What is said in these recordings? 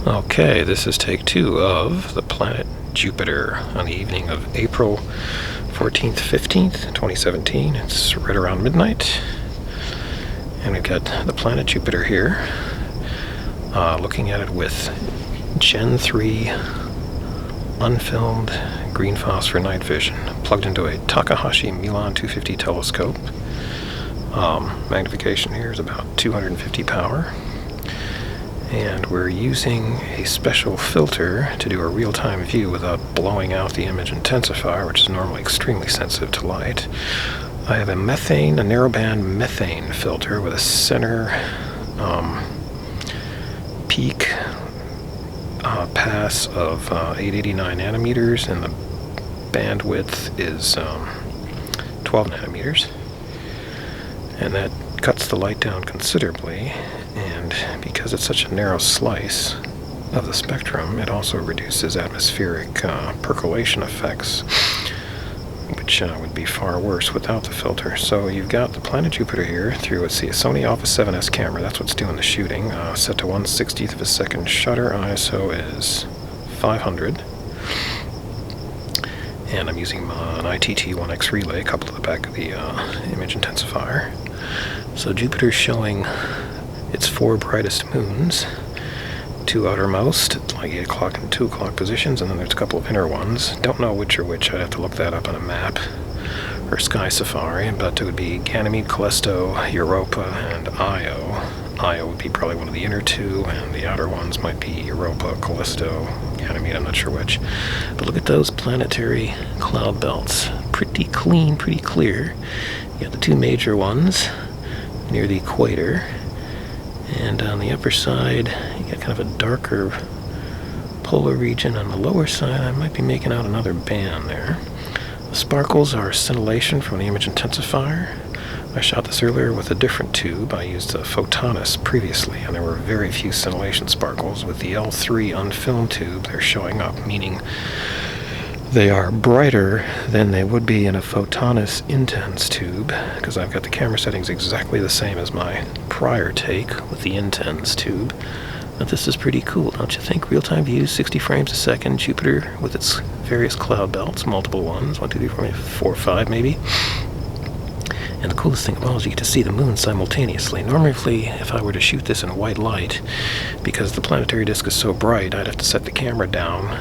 Okay, this is take 2 of the planet Jupiter on the evening of April 14th, 15th, 2017. It's right around midnight. And we've got the planet Jupiter here, looking at it with Gen 3 unfilmed green phosphor night vision, plugged into a Takahashi Mewlon 250 telescope. Magnification here is about 250 power. And we're using a special filter to do a real-time view without blowing out the image intensifier, which is normally extremely sensitive to light. I have a narrowband methane filter with a center peak pass of 889 nanometers, and the bandwidth is 12 nanometers. And that cuts the light down considerably, and because it's such a narrow slice of the spectrum, it also reduces atmospheric percolation effects, which would be far worse without the filter. So you've got the planet Jupiter here through a Sony A7S camera. That's what's doing the shooting. Set to 1/60th of a second shutter. ISO is 500. And I'm using an ITT-1X relay coupled to the back of the image intensifier. So Jupiter's showing its 4 brightest moons, 2 outermost, like 8 o'clock and 2 o'clock positions, and then there's a couple of inner ones. Don't know which are which. I'd have to look that up on a map or Sky Safari, but it would be Ganymede, Callisto, Europa, and Io. Io would be probably one of the inner 2, and the outer ones might be Europa, Callisto, Ganymede, I'm not sure which. But look at those planetary cloud belts. Pretty clean, pretty clear. You got the 2 major ones near the equator, and on the upper side you got kind of a darker polar region. On the lower side I might be making out another band there. The sparkles are scintillation from the image intensifier. I shot this earlier with a different tube. I used a Photonis previously, and there were very few scintillation sparkles. With the L3 unfilmed tube, they're showing up, meaning they are brighter than they would be in a Photonis intense tube, because I've got the camera settings exactly the same as my prior take with the intense tube. But this is pretty cool, don't you think? Real-time views, 60 frames a second, Jupiter with its various cloud belts, multiple ones, 1, 2, 3, 4, maybe 4 or 5 maybe. And the coolest thing of all is you get to see the moon simultaneously. Normally, if I were to shoot this in white light, because the planetary disk is so bright, I'd have to set the camera down,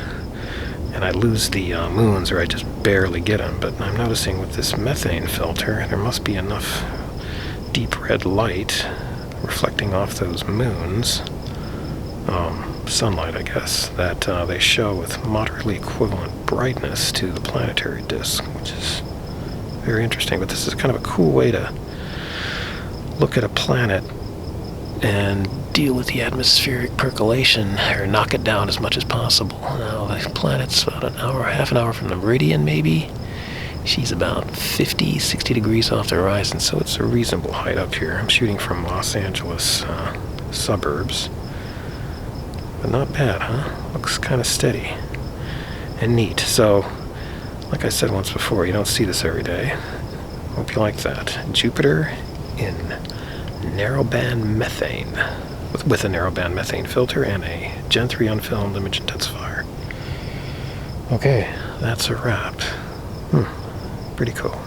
and I'd lose the moons, or I'd just barely get them. But I'm noticing with this methane filter, there must be enough deep red light reflecting off those moons, sunlight I guess, that they show with moderately equivalent brightness to the planetary disk, which is very interesting. But this is kind of a cool way to look at a planet and deal with the atmospheric percolation, or knock it down as much as possible. Now the planet's about an hour, half an hour from the meridian maybe. She's about 50, 60 degrees off the horizon, so it's a reasonable height up here. I'm shooting from Los Angeles suburbs. But not bad, huh? Looks kind of steady and neat. So, like I said once before, you don't see this every day. Hope you like that. Jupiter in narrowband methane, with a narrowband methane filter and a Gen 3 unfilmed image intensifier. Okay, that's a wrap. Pretty cool.